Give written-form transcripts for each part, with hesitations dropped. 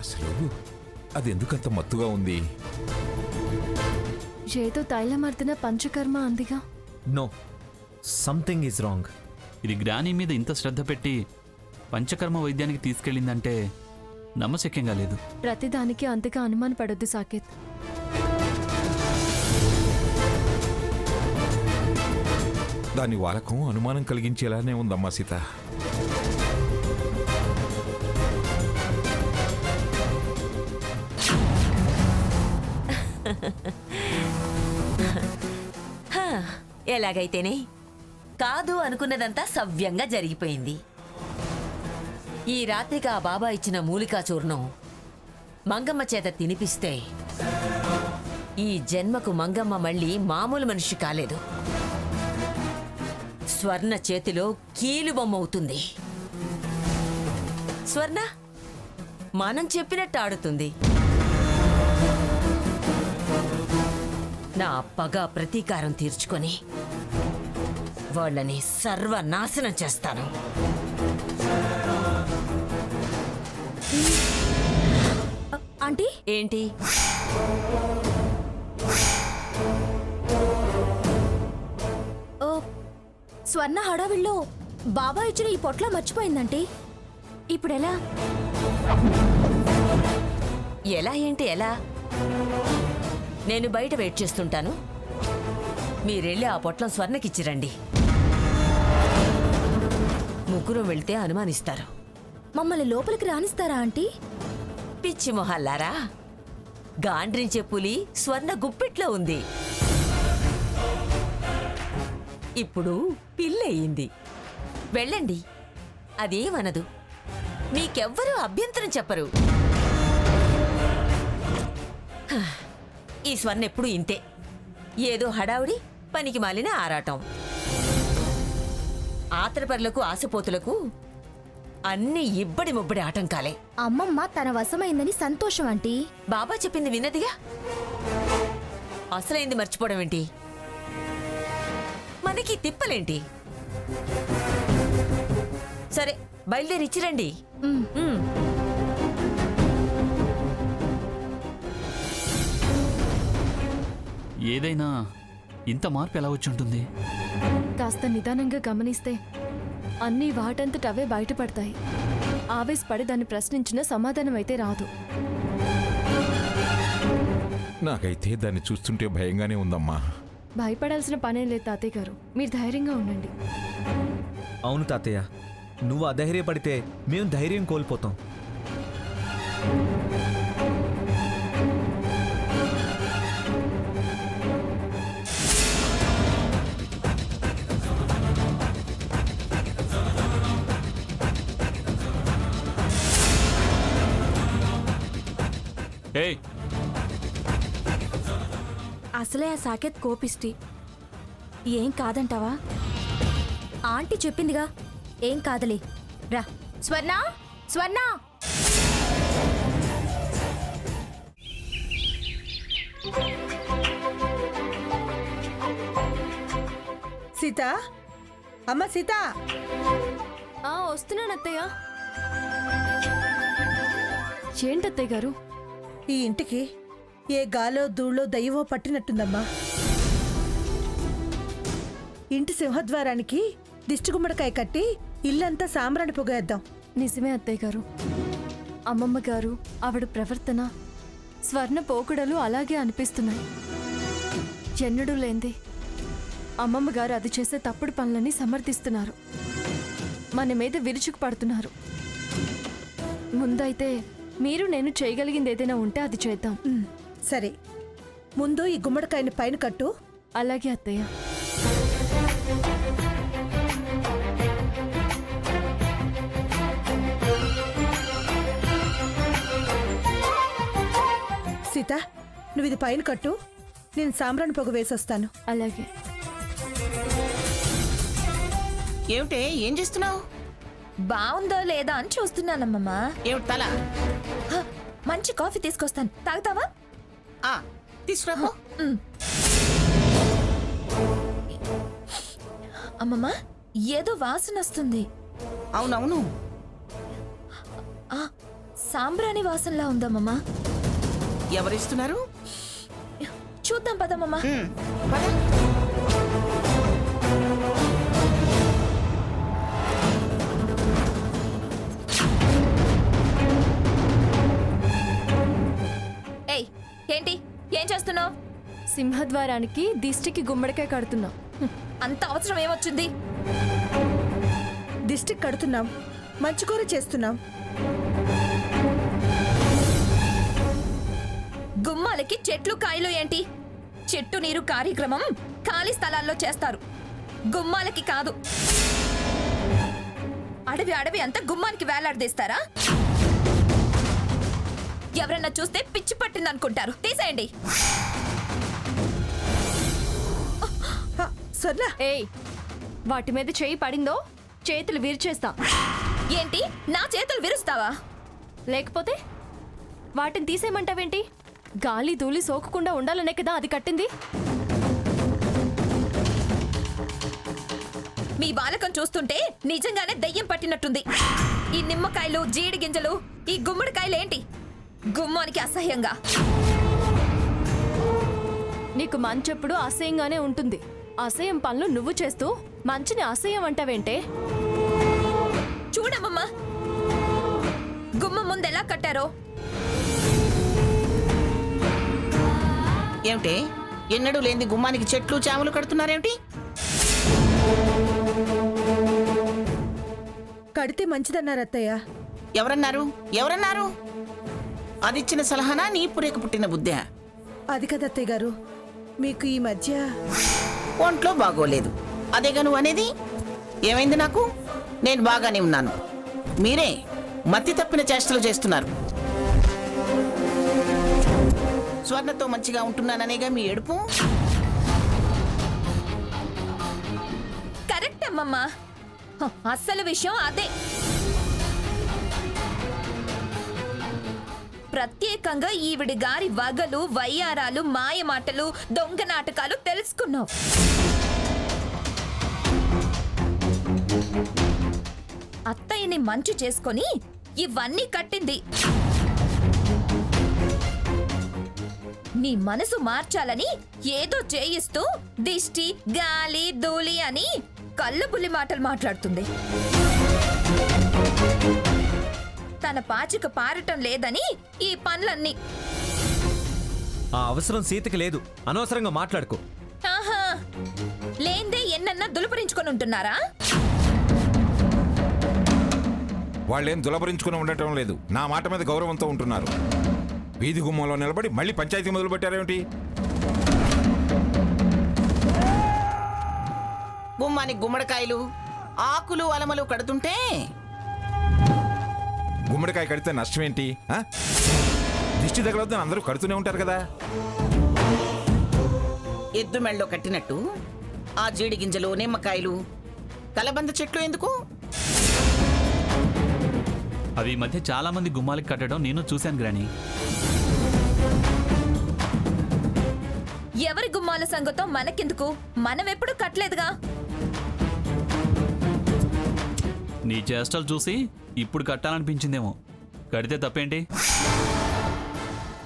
అసలు అది ఎందుకంత మత్తుగా ఉంది? ఏదో తైలమర్దిన పంచకర్మ అందిగా. No, something is wrong. ఇది గ్రాని మీద ఇంత శ్రద్ధ పెట్టి పంచకర్మ వైద్యానికి తీసుకెళ్ళిందంటే నమ్మశక్యంగా లేదు. ప్రతిదానికి అంతగా అనుమాన పడొద్దు సాకేత్. దాని వాలకం అనుమానం కలిగించేలానే ఉందమ్మా సీత. ఎలాగైతేనే కాదు అనుకున్నదంతా సవ్యంగా జరిగిపోయింది. ఈ రాత్రికి ఆ బాబా ఇచ్చిన మూలికా చూర్ణం మంగమ్మ చేత తినిపిస్తే ఈ జన్మకు మంగమ్మ మళ్ళీ మామూలు మనిషి కాలేదు. స్వర్ణ చేతిలో కీలుబొమ్మ అవుతుంది. స్వర్ణ మనం చెప్పినట్టు ఆడుతుంది. నా పగ ప్రతీకారం తీర్చుకొని వాళ్ళని సర్వనాశనం చేస్తాను. ఆంటీ ఏంటి? స్వర్ణ హడావిల్లో బాబా ఇచ్చిన ఈ పొట్ల మర్చిపోయిందంటీ. ఇప్పుడెలా? ఎలా ఏంటి ఎలా? నేను బయట వెయిట్ చేస్తుంటాను. మీరెళ్ళి ఆ పొట్లం స్వర్ణకిచ్చిరండి. ముగ్గురం వెళ్తే అనుమానిస్తారు. మమ్మల్ని లోపలికి రానిస్తారా ఆంటీ? పిచ్చి మొహల్లారా, గాండ్రించే పులి స్వర్ణ గుప్పిట్లో ఉంది. ఇప్పుడు పిల్లయింది. వెళ్ళండి, అదేమనదు. మీకెవ్వరూ అభ్యంతరం చెప్పరు. ఈ స్వర్ణ ఎప్పుడు ఇంతే, ఏదో హడావుడి, పనికి మాలిన ఆరాటం. ఆతరపరులకు ఆశపోతులకు అన్ని ఇబ్బడి ముబ్బడి ఆటంకాలే. అమ్మమ్మ తన వశమైందని సంతోషం ఆంటీ. బాబా చెప్పింది విన్నదిగా. అసలైంది మర్చిపోవడం ఏంటి? మనకి తిప్పలేంటి? సరే, బయలుదేరి ఇచ్చిరండి. ఏదైనా ఇంత మార్పు ఎలా వచ్చి ఉంటుంది? కాస్త నిదానంగా గమనిస్తే అన్నీ వాటంతట అవే బయటపడతాయి. ఆవేశపడి దాన్ని ప్రశ్నించిన సమాధానం అయితే రాదు. నాకైతే దాన్ని చూస్తుంటే భయంగానే ఉందమ్మా. భయపడాల్సిన పనే లేదు తాతయ్య గారు, మీరు ధైర్యంగా ఉండండి. అవును తాతయ్య, నువ్వు అధైర్యపడితే మేము ధైర్యం కోల్పోతాం. ఏయ్, అసలే ఆ సాకేత్ కోపిష్టి. ఏం కాదంటావా? ఆంటీ చెప్పిందిగా, ఏం కాదలే. రా స్వర్ణ, స్వర్ణ. సీత, అమ్మ సీత. వస్తున్నాను అత్తయ్య. ఏంటత్తయ్య గారు? ఈ ఇంటికి ఏ గాలో ధూళో దయ్యవో పట్టినట్టుందమ్మా. ఇంటి సింహద్వారానికి దిష్టిగుమ్మడికాయ కట్టి ఇల్లంతా సాంబ్రాణి పొగేద్దాం. నిజమే అత్తయ్య గారు. అమ్మమ్మ గారు, ఆవిడ ప్రవర్తన, స్వర్ణ పోకుడలు అలాగే అనిపిస్తున్నాయి. ఎన్నడూ లేంది అమ్మమ్మ గారు అది చేసే తప్పుడు పనులని సమర్థిస్తున్నారు. మన మీద విరుచుకు పడుతున్నారు. ముందైతే మీరు నేను చేయగలిగింది ఏదైనా ఉంటే అది చేద్దాం. సరే, ముందు ఈ గుమ్మడికాయని పైన కట్టు. అలాగే అత్తయ్య. సీత, నువ్వు ఇది పైన కట్టు, నేను సాంబ్రాణి పొగ వేసొస్తాను. అలాగే. ఏమిటే, ఏం చేస్తున్నావు? బాగుందో లేదా అని చూస్తున్నానమ్మమ్మా. ఏమిటి తల? మంచి కాఫీ తీసుకొస్తాను, తాగుతావా? తీసుకురాపో. అమ్మమ్మా, ఏదో వాసన వస్తుంది. అవునవును, సాంబ్రాణి వాసనలా ఉందమ్మమ్మా. ఎవరిస్తున్నారు? చూద్దాం పదమ్మమ్మా. పద. ఏయ్ ఏంటి ఏం చేస్తున్నావు? సింహద్వారానికి దిష్టికి గుమ్మడికాయ కడుతున్నా. అంత అవసరం ఏమొచ్చింది? డిస్టిక్ కడుతున్నాం, మంచి కూర చేస్తున్నాం. గుమ్మాలకి చెట్లు కాయలు ఏంటి? చెట్టు నీరు కార్యక్రమం ఖాళీ స్థలాల్లో చేస్తారు, గుమ్మాలకి కాదు. అడవి అడవి అంతా గుమ్మానికి వేలాడదీస్తారా? ఎవరన్నా చూస్తే పిచ్చి పట్టిందనుకుంటారు. తీసేయండి. హ, స్వర్ణ, ఏయ్, వాటి మీద చేయి పడిందో చేతులు విరిచేస్తా. ఏంటి నా చేతులు విరుస్తావా? లేకపోతే వాటిని తీసేయమంటావేంటి? గాలి ధూళి సోకకుండా ఉండాలనే కదా అది కట్టింది. మీ బాలకం చూస్తుంటే నిజంగానే దయ్యం పట్టినట్టుంది. ఈ నిమ్మకాయలు, జీడి గింజలు, ఈ గుమ్మడికాయలు ఏంటి? గుమ్మానికి అసహ్యంగా. నీకు మంచెప్పుడు అసహ్యంగానే ఉంటుంది. అసహ్యం పనులు నువ్వు చేస్తూ మంచిని అసహ్యం అంటావేంటే? చూడమ్మమ్మా, గుమ్మం ముందు ఎలా కట్టారో. ఏమిటే ఎన్నడూ లేని గుమ్మానికి చెట్లు చాములు కడుతున్నారేమిటి? కడితే మంచిదన్నారు అత్తయ్య. ఎవరన్నారు? ఎవరన్నారు? అదిచ్చిన సలహానా నీ పురేక పుట్టిన బుద్ధా? అది కదా అత్తయ్య గారు, మీకు ఈ మధ్య ఒంట్లో బాగోలేదు, అదేగా నువ్వు అనేది. ఏమైంది నాకు? నేను బాగానే ఉన్నాను. మీరే మతి తప్పిన చేష్టలు చేస్తున్నారు. స్వర్ణతో మంచిగా ఉంటున్నాననేగా మీ ఏడుపు? కరెక్ట్ అమ్మమ్మా, అస్సలు విషయం అదే. ప్రత్యేకంగా ఈవిడి గారి వగలు, వయ్యారాలు, మాయ మాటలు, దొంగ నాటకాలు తెలుసుకున్నావు. అత్తయ్యని మంచు చేసుకొని ఇవన్నీ కట్టింది. నీ మనసు మార్చాలని ఏదో చేయిస్తూ దిష్టి, గాలి, ధూళి అని కళ్ళబుల్లి మాటలు మాట్లాడుతుంది. తన పాచిక పారటం లేదని ఈ పనులన్నీ. ఆ అవసరం సీతకి లేదు, అనవసరంగా మాట్లాడుకో. ఆహా, లేందే ఎన్నన్నా దులుపరించుకొని ఉంటున్నారా? వాళ్ళేం దులపరించుకుని ఉండటం లేదు, నా మాట మీద గౌరవంతో ఉంటున్నారు. వీధి గుమ్మంలో నిలబడి మళ్ళీ పంచాయతీ మొదలు పెట్టారేమిటి? గుమ్మానికి గుమ్మడికాయలు, ఆకులు, అలమలు కడుతుంటే గుమ్మడికాయ కడితే నష్టం ఏంటి? ఆ? దిష్టి తగలొద్దని అందరూ కడుతూనే ఉంటారు కదా. ఎద్దు మెళ్ళలో కట్టినట్టు ఆ జీడి గింజలు, నిమ్మకాయలు, కలబంద చెట్లు ఎందుకు? అవి ఈ మధ్య చాలా మంది గుమ్మాలకి కట్టడం నేను చూశాను గ్రాని. ఎవరి గుమ్మాల సంగతో మనకెందుకు? మనం ఎప్పుడు కట్టలేదుగా. నీ చేష్టలు చూసి ఇప్పుడు కట్టాలనిపించిందేమో. కడితే తప్పేంటి?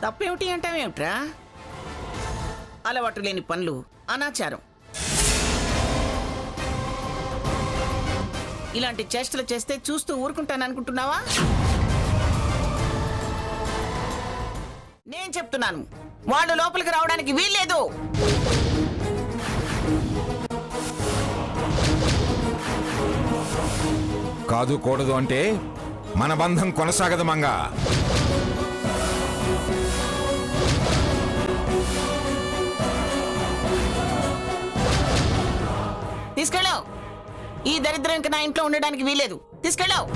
తప్పేమిటి అంటావేమిట్రా? అలవాటు లేని పనులు, అనాచారం. ఇలాంటి చేష్టలు చేస్తే చూస్తూ ఊరుకుంటాననుకుంటున్నావా? నేను చెప్తున్నాను, వాళ్ళు లోపలికి రావడానికి వీల్లేదు. కాదు కూడదు అంటే మన బంధం కొనసాగదు మంగా. తీసుకెళ్ళావు. ఈ దరిద్రం ఇంకా నా ఇంట్లో ఉండడానికి వీల్లేదు. తీసుకెళ్ళావు.